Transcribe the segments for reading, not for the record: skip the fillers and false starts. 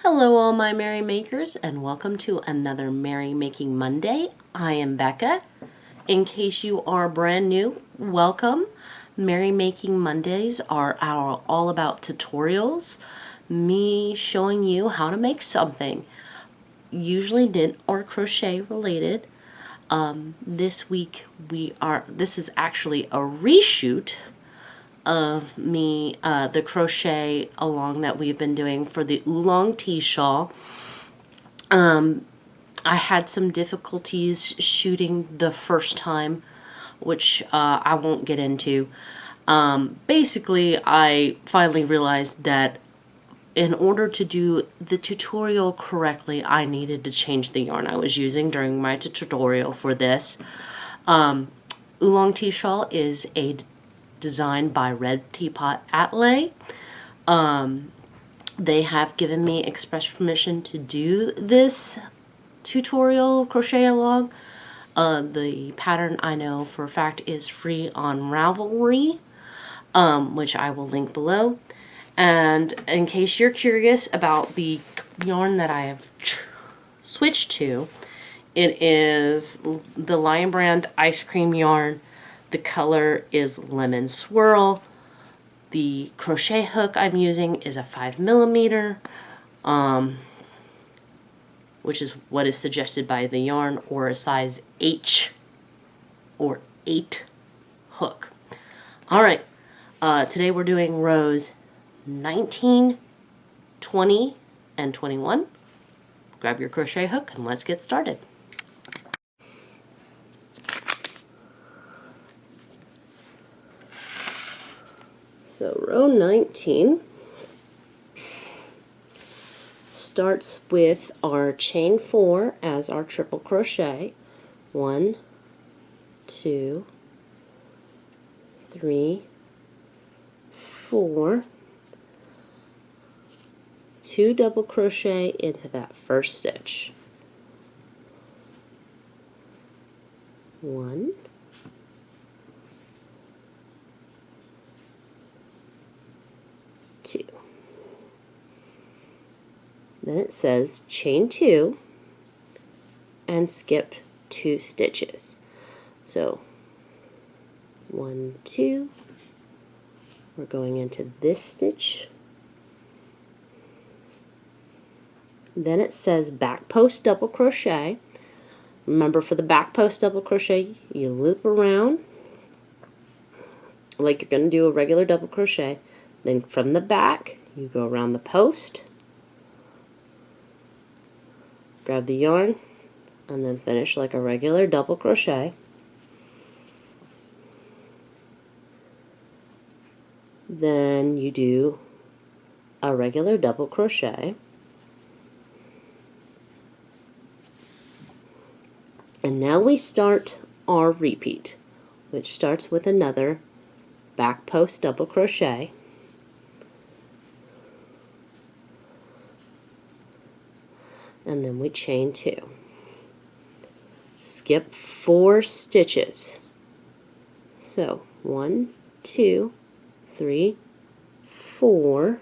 Hello all my merry makers and welcome to another Merry Making Monday. I am Becca. In case you are brand new, welcome. Merry Making Mondays are all about tutorials, me showing you how to make something, usually knit or crochet related. This week this is actually a reshoot of me, the crochet along that we've been doing for the oolong tea shawl. I had some difficulties shooting the first time, which I won't get into. Basically, I finally realized that in order to do the tutorial correctly, I needed to change the yarn I was using during my tutorial for this. Oolong tea shawl is a design by Red Teapot Atelier. They have given me express permission to do this tutorial crochet along. The pattern I know for a fact is free on Ravelry, which I will link below. And in case you're curious about the yarn that I have switched to, it is the Lion Brand ice cream yarn. The color is Lemon Swirl. The crochet hook I'm using is a 5mm, which is what is suggested by the yarn, or a size H or 8 hook. All right, today we're doing rows 19, 20, and 21. Grab your crochet hook and let's get started. So row 19 starts with our chain 4 as our triple crochet. 1, 2, 3, 4. 2 double crochet into that first stitch. 1, 2. Then it says chain 2 and skip 2 stitches. So 1, 2, we're going into this stitch. Then it says back post double crochet. Remember, for the back post double crochet, you loop around like you're going to do a regular double crochet. Then from the back, you go around the post, grab the yarn, and then finish like a regular double crochet. Then you do a regular double crochet. And now we start our repeat, which starts with another back post double crochet. And then we chain 2. Skip 4 stitches. So 1, 2, 3, 4.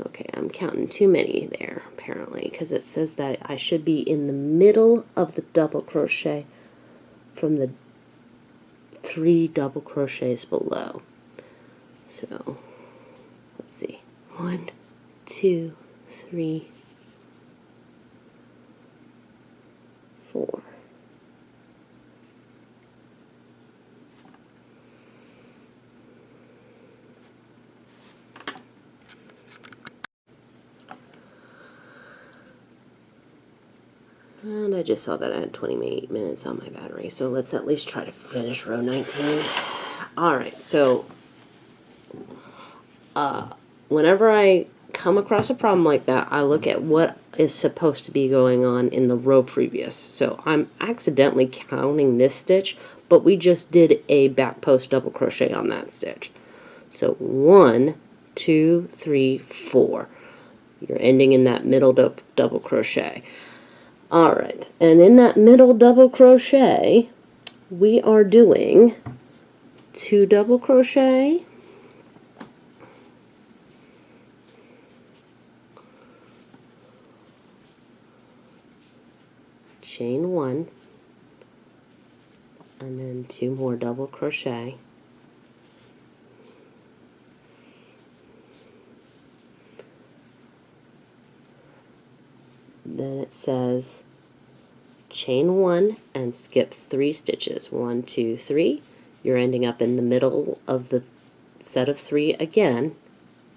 Okay, I'm counting too many there apparently, because it says that I should be in the middle of the double crochet from the 3 double crochets below. So let's see, 1, 2, 3, 4. And I just saw that I had 28 minutes on my battery, so let's at least try to finish row 19. Alright, so whenever I come across a problem like that, I look at what is supposed to be going on in the row previous. So I'm accidentally counting this stitch, but we just did a back post double crochet on that stitch. So 1, 2, 3, 4. You're ending in that middle double crochet. Alright, and in that middle double crochet, we are doing 2 double crochet, chain 1, and then 2 more double crochet. Then it says chain 1 and skip 3 stitches. 1, 2, 3. You're ending up in the middle of the set of 3 again,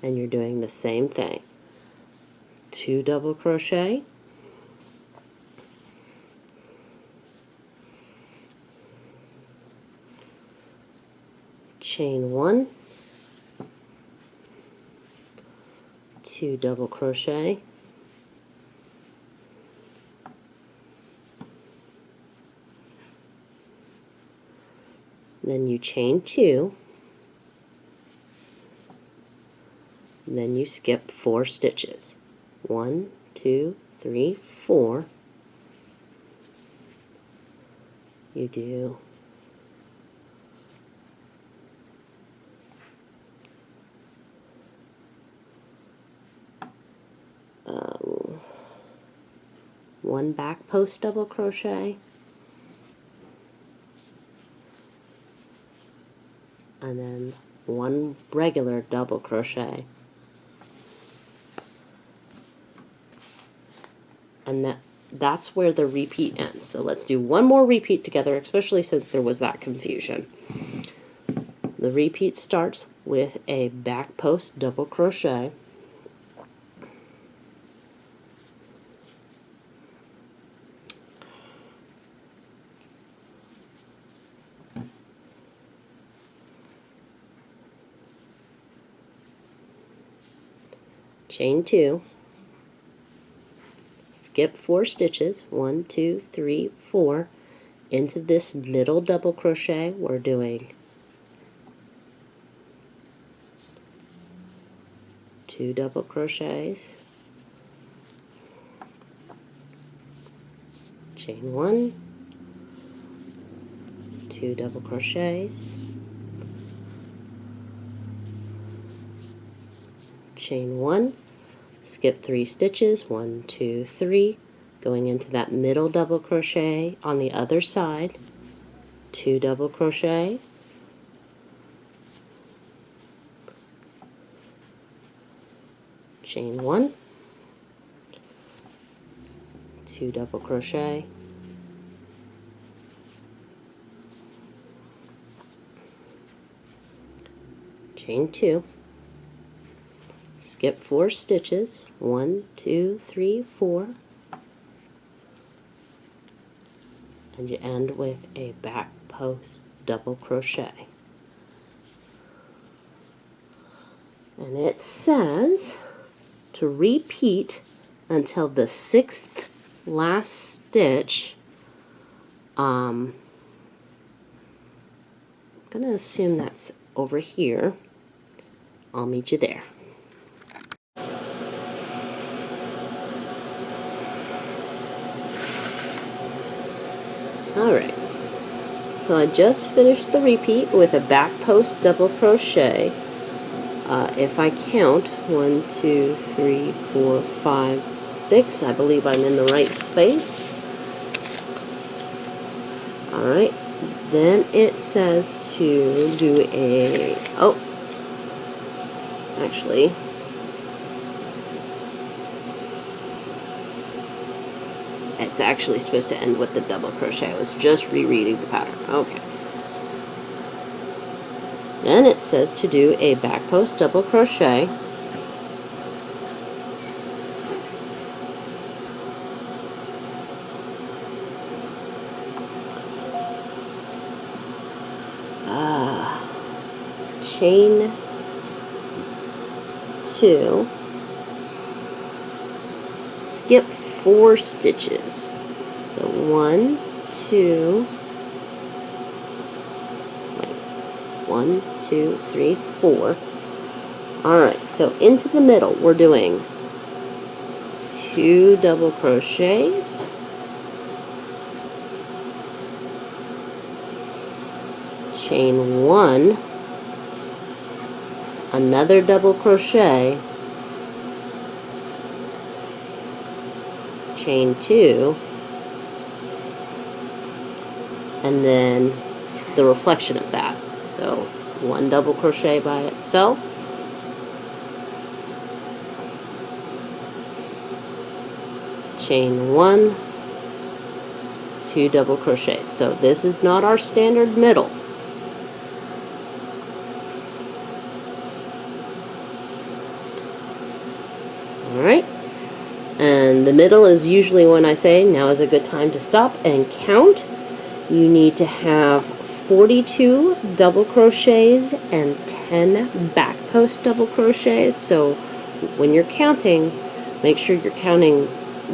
and you're doing the same thing. 2 double crochet, chain 1, 2 double crochet, then you chain 2, then you skip 4 stitches. 1, 2, 3, 4. You do one back post double crochet, and then 1 regular double crochet, and that's where the repeat ends. So let's do one more repeat together, especially since there was that confusion. The repeat starts with a back post double crochet, chain 2, skip 4 stitches, 1, 2, 3, 4, into this middle double crochet. We're doing 2 double crochets, chain 1, 2 double crochets, chain 1, skip 3 stitches, 1, 2, 3, going into that middle double crochet on the other side, 2 double crochet, chain 1, 2 double crochet, chain 2, skip 4 stitches, 1, 2, 3, 4, and you end with a back post double crochet. And it says to repeat until the 6th last stitch. I'm going to assume that's over here. I'll meet you there. Alright, so I just finished the repeat with a back post double crochet. If I count 1, 2, 3, 4, 5, 6, I believe I'm in the right space. Alright, then it says to do a, actually, it's actually supposed to end with the double crochet. I was just rereading the pattern. Okay. Then it says to do a back post double crochet, chain 2, skip 4 stitches. So 1, 2, 1, 2, 3, 4. Alright, so into the middle we're doing 2 double crochets, chain 1, another double crochet, chain 2, and then the reflection of that. So 1 double crochet by itself, chain 1, 2 double crochets. So this is not our standard middle. Alright, and the middle is usually when I say now is a good time to stop and count. You need to have 42 double crochets and 10 back post double crochets. So when you're counting, make sure you're counting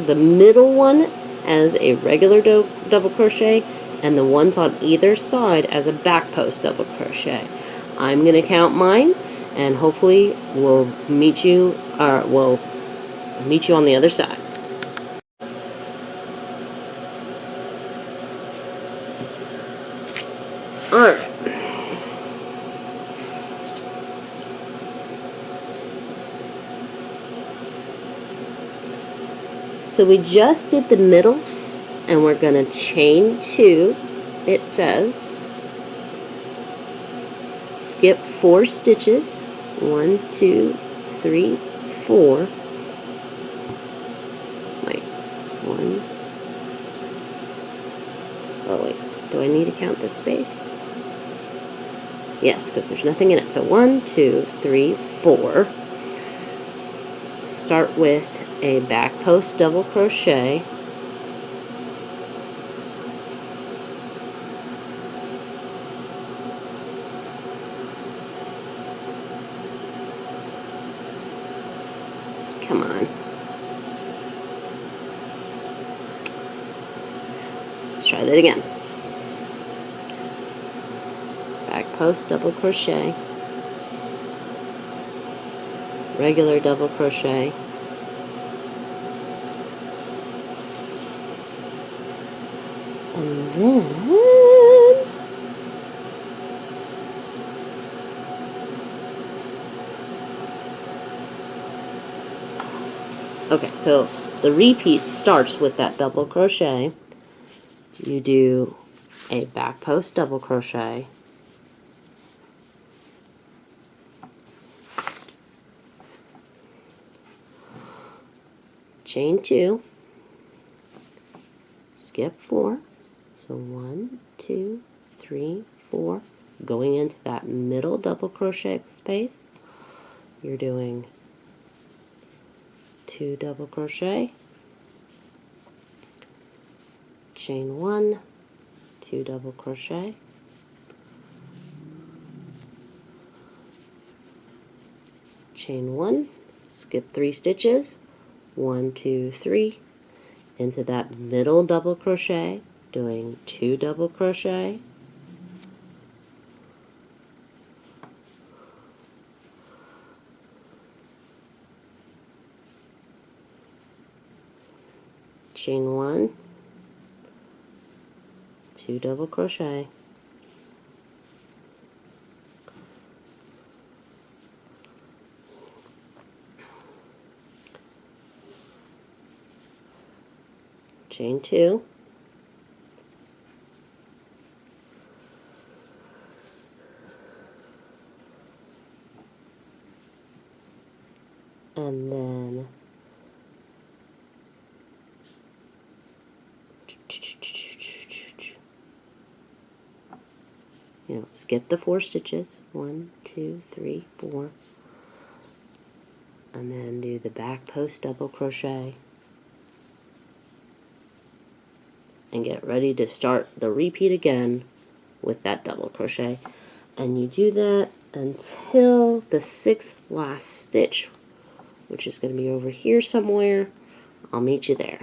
the middle one as a regular double crochet and the ones on either side as a back post double crochet. I'm going to count mine, and hopefully we'll meet you on the other side. Alright. So we just did the middle, and we're going to chain 2. It says skip 4 stitches. 1, 2, 3, 4. Wait, 1. Oh wait, do I need to count this space? Yes, because there's nothing in it. So 1, 2, 3, 4. Start with a back post double crochet. Come on. Let's try that again. Back post double crochet, regular double crochet, and then okay, so the repeat starts with that double crochet. You do a back post double crochet, chain 2, skip 4, so 1, 2, 3, 4, going into that middle double crochet space, you're doing 2 double crochet, chain 1, 2 double crochet, chain 1, skip 3 stitches, 1, 2, 3, into that middle double crochet, doing 2 double crochet, chain 1, 2 double crochet, chain 2, and then skip the 4 stitches, 1, 2, 3, 4, and then do the back post double crochet and get ready to start the repeat again with that double crochet. And you do that until the 6th last stitch, which is going to be over here somewhere. I'll meet you there.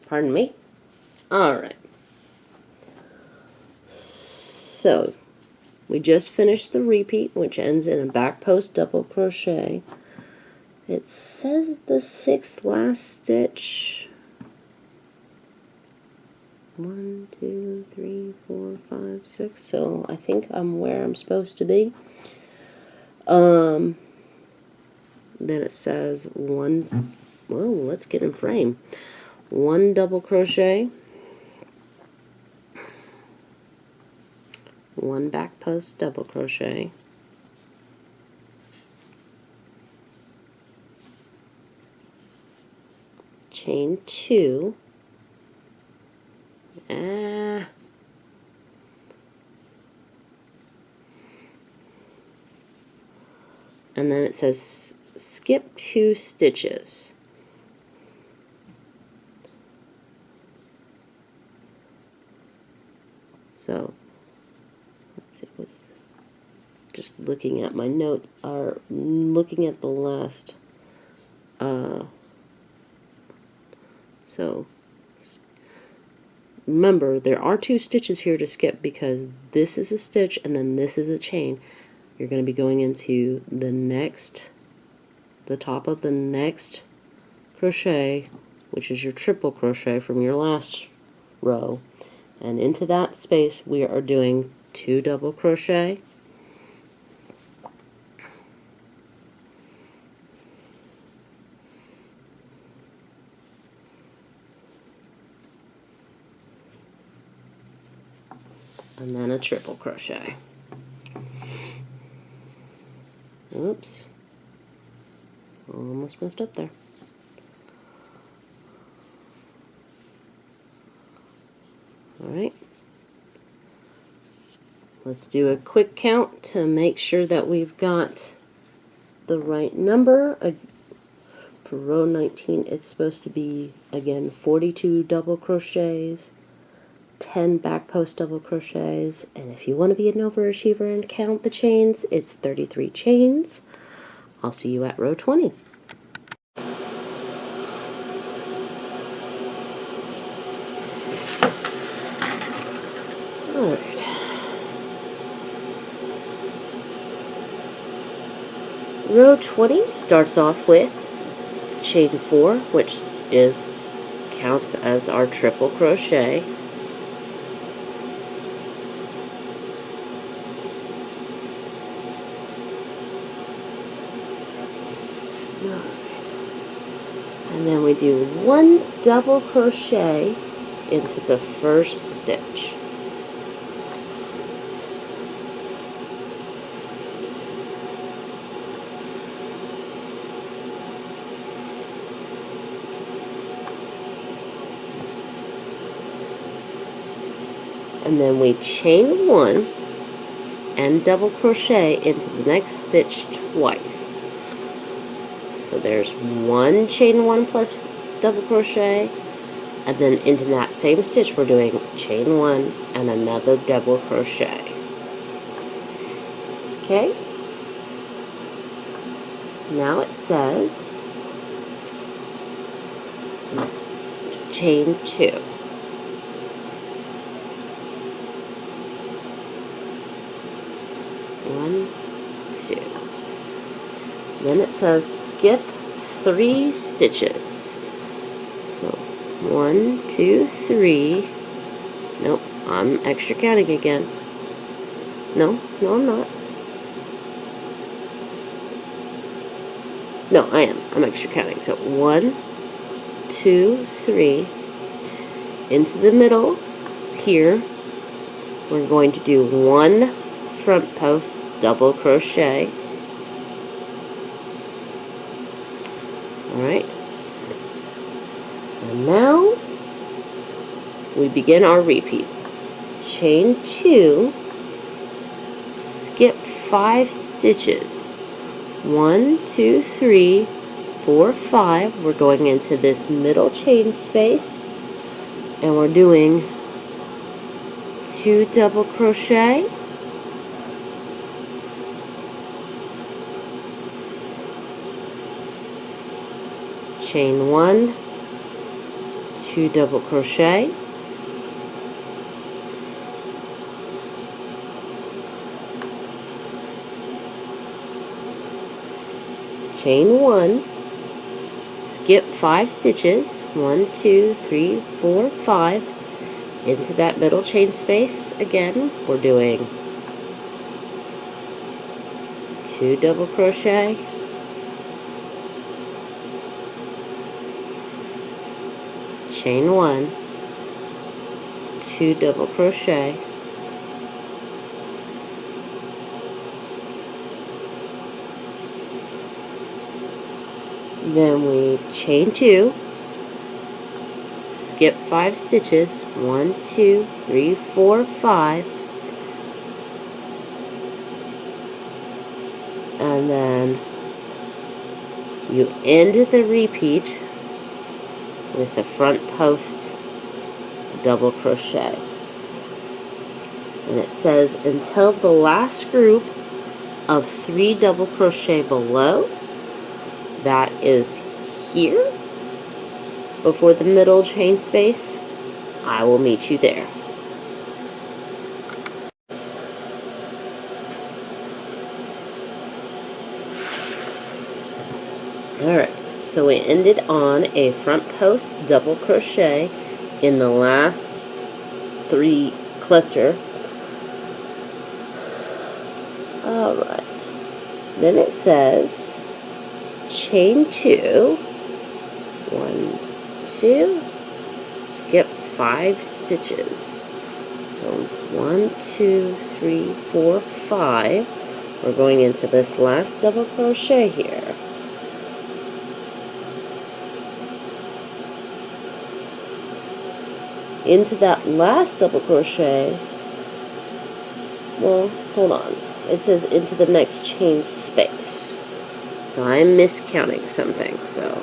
Pardon me. Alright. So, we just finished the repeat, which ends in a back post double crochet. It says the 6th last stitch. 1, 2, 3, 4, 5, 6. So I think I'm where I'm supposed to be. then it says one, well, let's get in frame. 1 double crochet, 1 back post double crochet, chain 2, and then it says skip 2 stitches. So let's see, what's just looking at my note, or looking at the last so remember, there are 2 stitches here to skip because this is a stitch and then this is a chain. You're going to be going into the top of the next crochet, which is your triple crochet from your last row, and into that space we are doing 2 double crochet, and then a triple crochet. Oops, almost messed up there. Alright, let's do a quick count to make sure that we've got the right number. For row 19, it's supposed to be, again, 42 double crochets, 10 back post double crochets, and if you want to be an overachiever and count the chains, it's 33 chains. I'll see you at row 20. Alright. Row 20 starts off with chain 4, which counts as our triple crochet. And then we do 1 double crochet into the first stitch. And then we chain 1 and double crochet into the next stitch twice. So there's 1 chain 1 plus double crochet, and then into that same stitch we're doing chain 1 and another double crochet. Okay? Now it says chain 2. Then it says skip 3 stitches. So 1, 2, 3. Nope, I'm extra counting again. No, I'm not. No, I am. I'm extra counting. So 1, 2, 3. Into the middle here, we're going to do 1 front post double crochet. Alright, and now we begin our repeat. Chain 2, skip 5 stitches. 1, 2, 3, 4, 5. We're going into this middle chain space, and we're doing 2 double crochet, chain 1, 2 double crochet, chain 1, skip 5 stitches, 1, 2, 3, 4, 5, into that middle chain space. Again, we're doing 2 double crochet, chain 1, 2 double crochet, then we chain 2, skip 5 stitches, 1, 2, 3, 4, 5, and then you end the repeat with the front post double crochet. And it says until the last group of 3 double crochet below, that is here before the middle chain space, I will meet you there. Alright, so we ended on a front post double crochet in the last 3 cluster. Alright, then it says chain 2, 1, 2, skip 5 stitches. So 1, 2, 3, 4, 5. We're going into this last double crochet here. Into that last double crochet, well, hold on. It says into the next chain space. So I'm miscounting something, so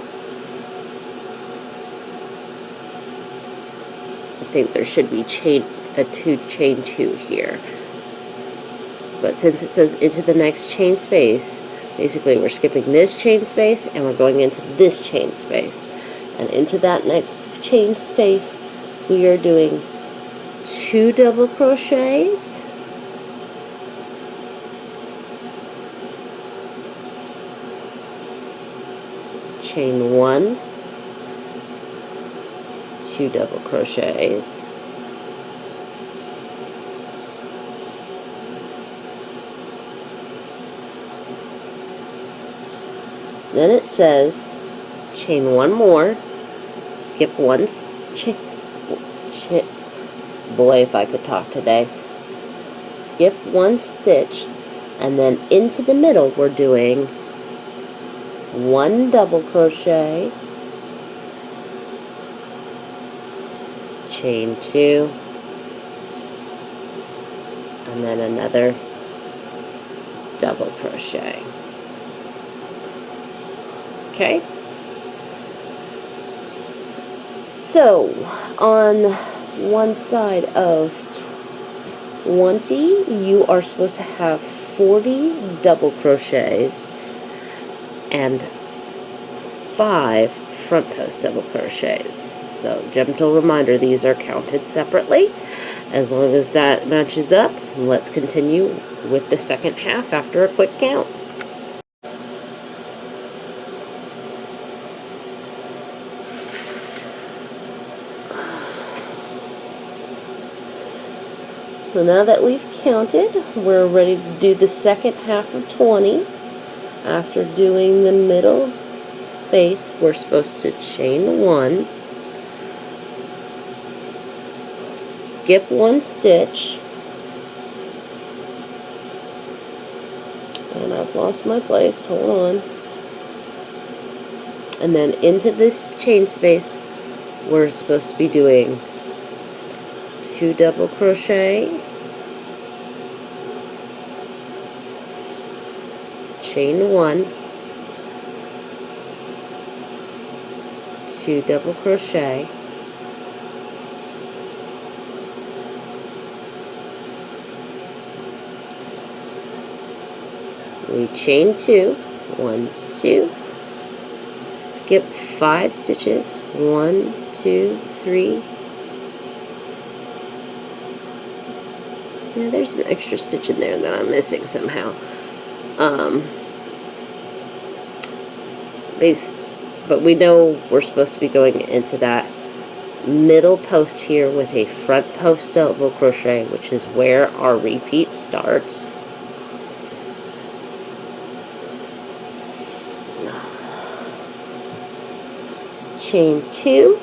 I think there should be chain 2 here. But since it says into the next chain space, basically we're skipping this chain space and we're going into this chain space. And into that next chain space, we are doing 2 double crochets, chain 1, 2 double crochets, then it says chain 1 more, skip 1 boy, if I could talk today. Skip 1 stitch, and then into the middle we're doing 1 double crochet, chain 2, and then another double crochet. Okay? So, on one side of 20, you are supposed to have 40 double crochets and 5 front post double crochets. So, gentle reminder, these are counted separately. As long as that matches up, let's continue with the second half after a quick count. So now that we've counted, we're ready to do the second half of 20. After doing the middle space, we're supposed to chain 1, skip 1 stitch, and I've lost my place, hold on, and then into this chain space, we're supposed to be doing 2 double crochet, chain 1, 2 double crochet, we chain 2, 1, 2, skip 5 stitches, 1, 2, 3. Yeah, there's an extra stitch in there that I'm missing somehow. But we know we're supposed to be going into that middle post here with a front post double crochet, which is where our repeat starts. Chain 2,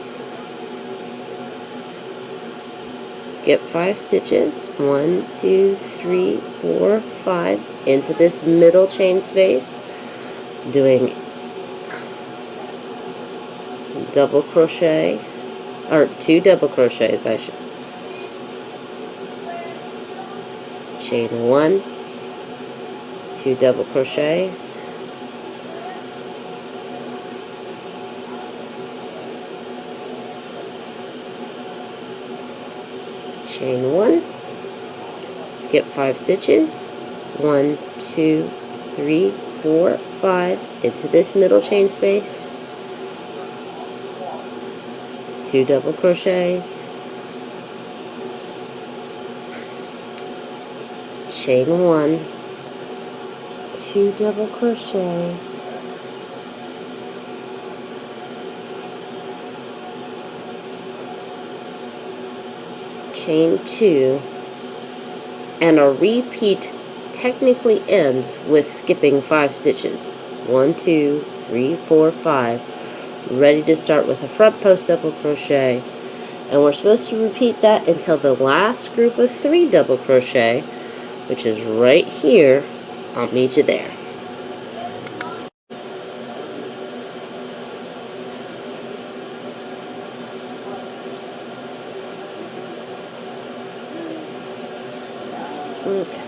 skip 5 stitches, 1, 2, 3, 4, 5, into this middle chain space, doing double crochet, or 2 double crochets, I should, chain 1, 2 double crochets, chain 1, skip 5 stitches, 1, 2, 3, 4, 5, into this middle chain space, 2 double crochets, chain 1, 2 double crochets, chain 2, and a repeat technically ends with skipping 5 stitches. 1, 2, 3, 4, 5. Ready to start with a front post double crochet, and we're supposed to repeat that until the last group of 3 double crochet, which is right here. I'll meet you there. Okay.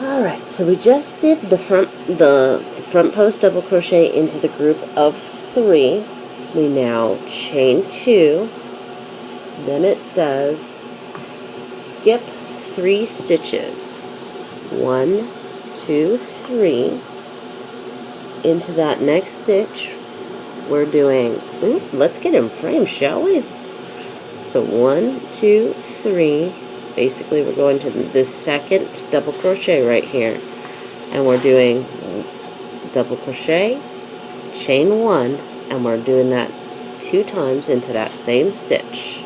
Alright, so we just did the front post double crochet into the group of 3. We now chain 2. Then it says skip 3 stitches. 1, 2, 3. Into that next stitch, we're doing, let's get in frame, shall we? So 1, 2, 3. Basically, we're going to this second double crochet right here, and we're doing double crochet, chain 1, and we're doing that 2 times into that same stitch.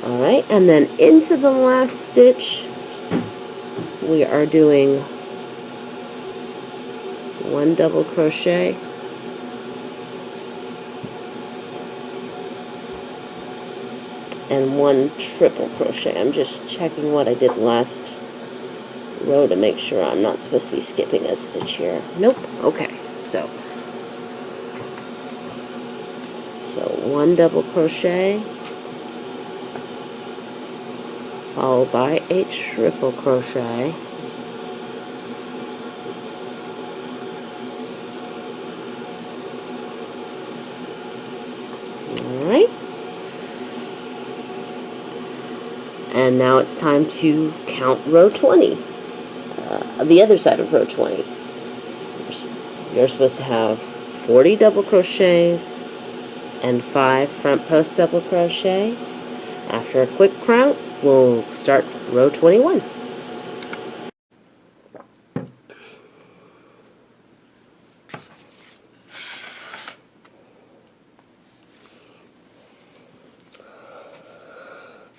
Alright, and then into the last stitch, we are doing 1 double crochet, and 1 triple crochet. I'm just checking what I did last row to make sure I'm not supposed to be skipping a stitch here. Nope. Okay. So 1 double crochet followed by a triple crochet. Alright. And now it's time to count row 20. The other side of row 20. You're supposed to have 40 double crochets and 5 front post double crochets. After a quick count, we'll start row 21.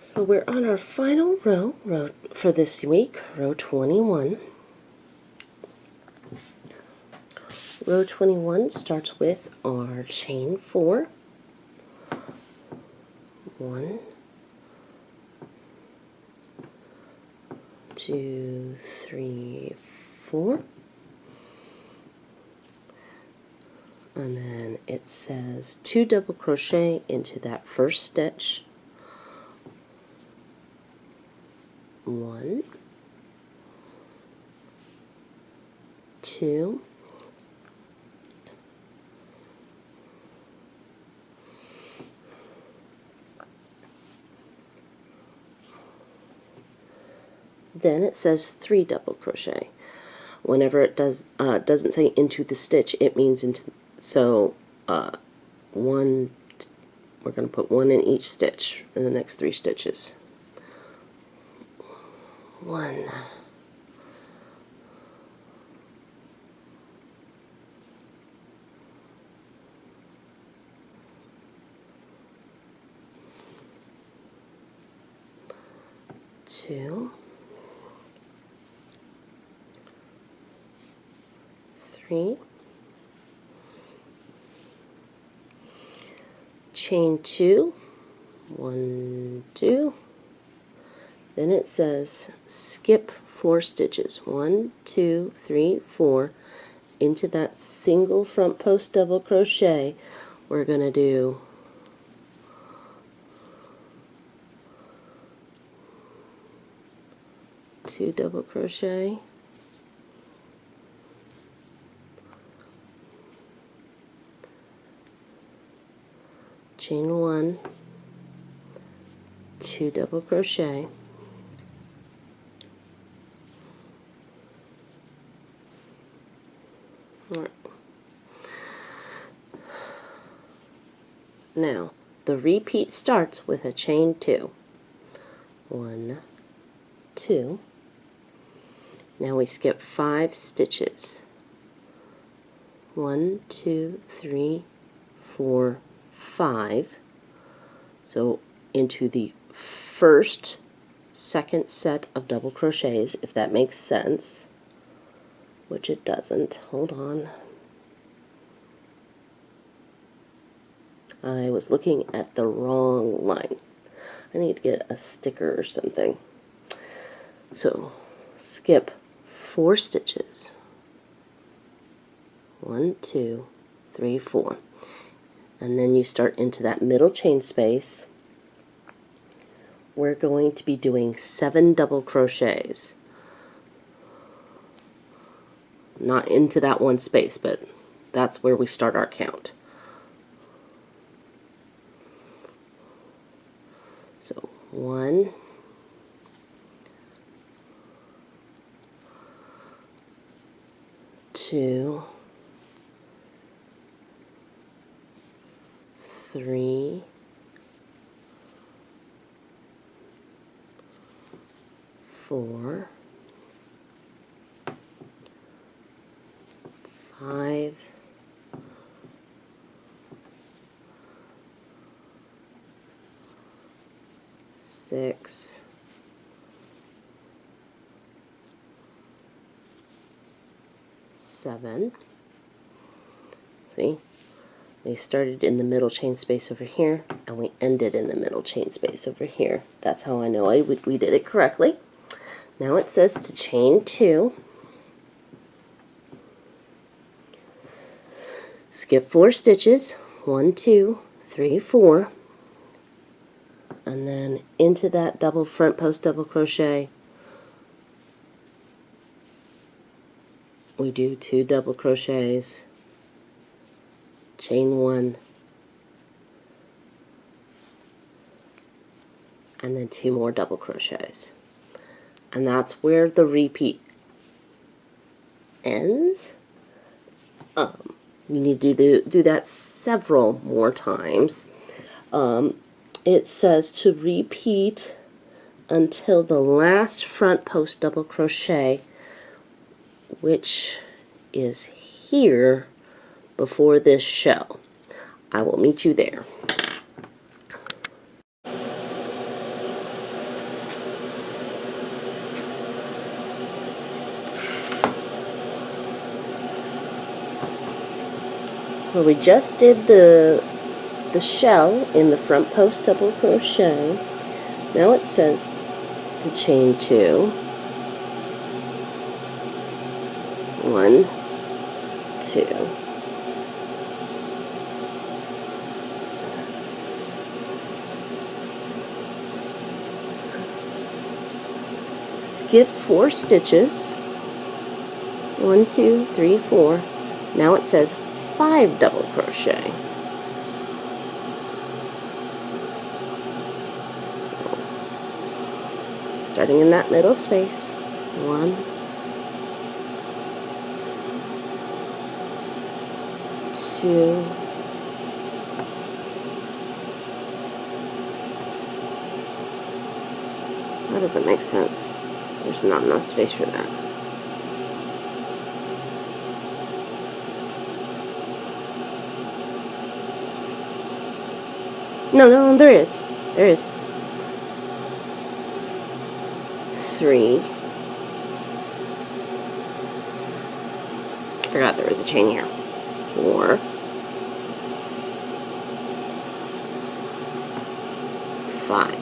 So we're on our final row for this week, row 21. Row 21 starts with our chain 4. 1, 2, 3, 4. And then it says 2 double crochet into that first stitch. 1, 2, then it says 3 double crochet. Whenever it doesn't say into the stitch, it means into. So 1. We're going to put 1 in each stitch in the next 3 stitches. 1. 2. 3, chain 2, 1, 2, then it says skip 4 stitches, 1, 2, 3, 4, into that single front post double crochet. We're going to do 2 double crochet, chain 1, 2 double crochet, all right. Now the repeat starts with a chain 2, 1, 2. Now we skip 5 stitches, 1, 2, 3, 4, 5. So into the first second set of double crochets, if that makes sense, which it doesn't. Hold on. I was looking at the wrong line. I need to get a sticker or something. So skip 4 stitches, 1, 2, 3, 4, and then you start into that middle chain space. We're going to be doing 7 double crochets, not into that one space, but that's where we start our count. So 1, 2, 3, 4, 5, 6, 7. See? We started in the middle chain space over here, and we ended in the middle chain space over here. That's how I know we did it correctly. Now it says to chain 2, skip 4 stitches, 1, 2, 3, 4, and then into that double front post double crochet, we do 2 double crochets, chain 1, and then 2 more double crochets. And that's where the repeat ends. You need to do that several more times. It says to repeat until the last front post double crochet, which is here before this shell. I will meet you there. So we just did the shell in the front post double crochet. Now it says to chain 2, 1, 2. Skip 4 stitches, 1, 2, 3, 4. Now it says 5 double crochet. So, starting in that middle space, 1, 2, that doesn't make sense. There's not enough space for that. No, there is. There is. 3, Forgot there was a chain here. 4, 5.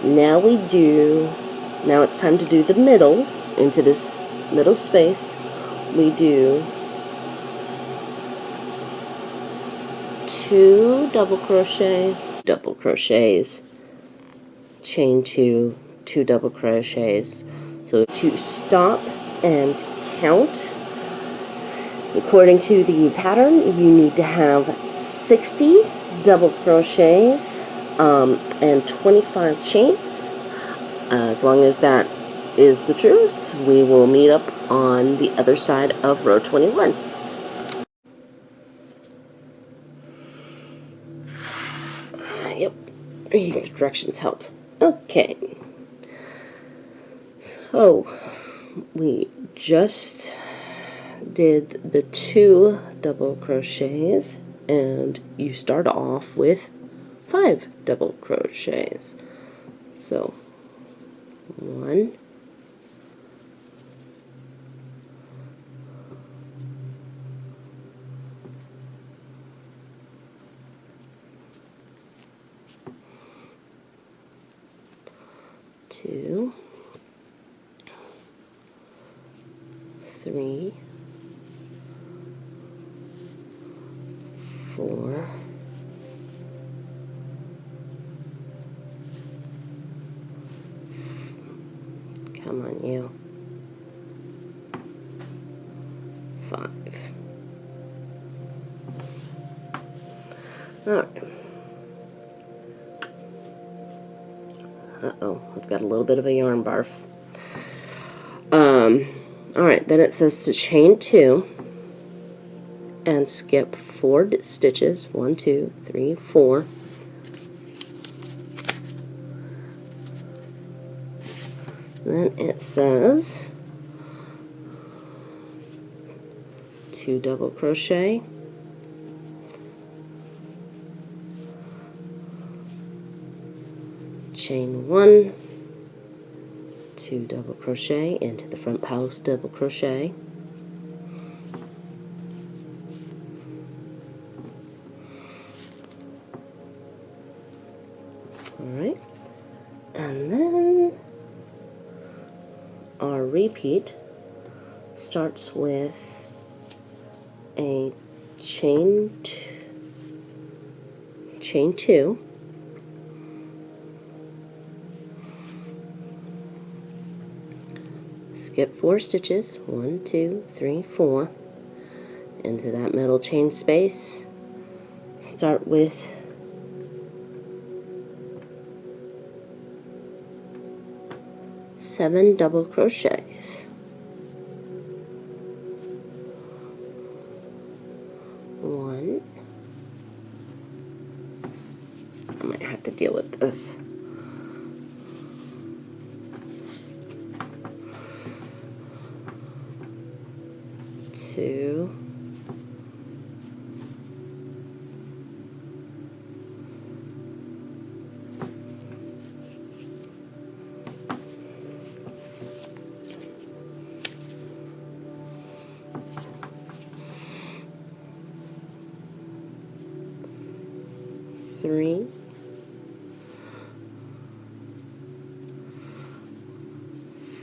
Now it's time to do the middle, into this middle space. We do 2 double crochets, chain 2, 2 double crochets. So to stop and count, according to the pattern, you need to have 60 double crochets and 25 chains. As long as that is the truth, we will meet up on the other side of row 21. Yep, reading the directions helped. Okay, so we just did the 2 double crochets, and you start off with 5 double crochets. So 1, 2, 3, 4, 5. Alright. Uh-oh, I've got a little bit of a yarn barf. Alright, then it says to chain 2 and skip 4 stitches. 1, 2, 3, 4. Then it says 2 double crochet, chain 1, 2 double crochet into the front post, double crochet, alright, and then our repeat starts with a chain 2, skip 4 stitches, 1, 2, 3, 4, into that middle chain space. Start with 7 double crochets. 1. I might have to deal with this. 2. 3,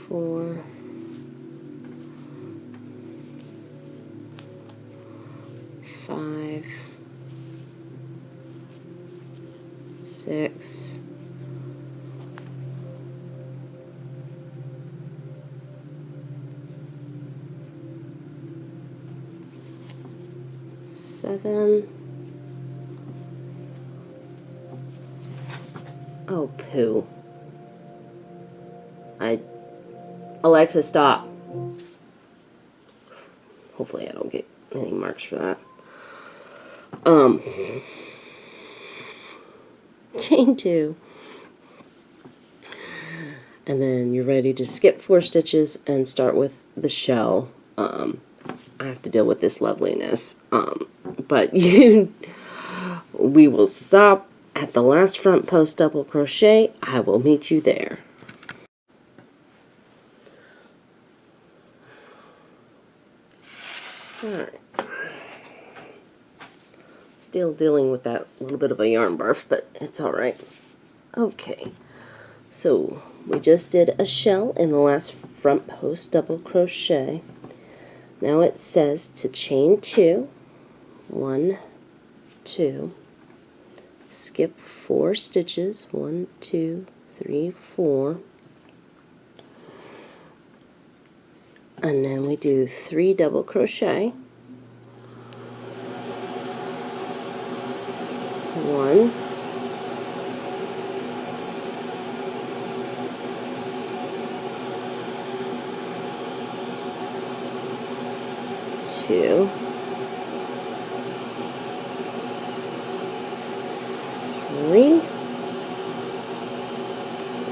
4, 5, 6, 7. Oh, poo. Alexa, stop. Hopefully I don't get any marks for that. Chain 2. And then you're ready to skip 4 stitches and start with the shell. I have to deal with this loveliness. But we will stop at the last front post double crochet. I will meet you there. Alright. Still dealing with that little bit of a yarn barf, but it's alright. Okay, so we just did a shell in the last front post double crochet. Now it says to chain 2, 1, 2, skip 4 stitches, 1, 2, 3, 4, and then we do 3 double crochet, 1, 2, 3,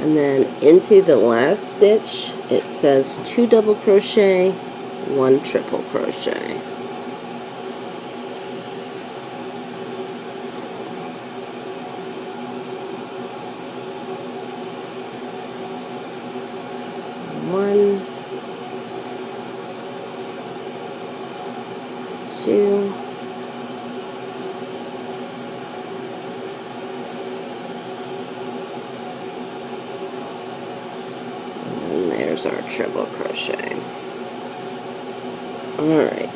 and then into the last stitch it says 2 double crochet, 1 triple crochet. One, 2, and there's our triple crochet. Alright,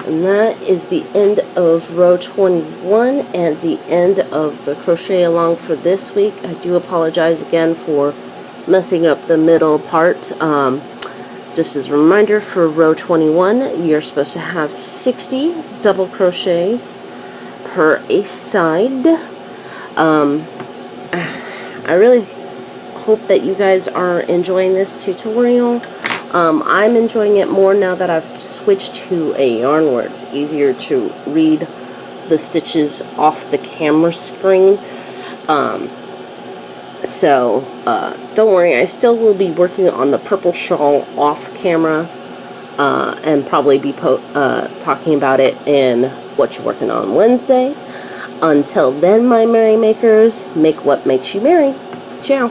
and that is the end of row 21 and the end of the crochet along for this week. I do apologize again for messing up the middle part. Just as a reminder, for row 21 you're supposed to have 60 double crochets per a side. I really hope that you guys are enjoying this tutorial. I'm enjoying it more now that I've switched to a yarn where it's easier to read the stitches off the camera screen. So don't worry, I still will be working on the purple shawl off camera and probably be talking about it in What You're Working On Wednesday. Until then, my merry makers, make what makes you merry. Ciao.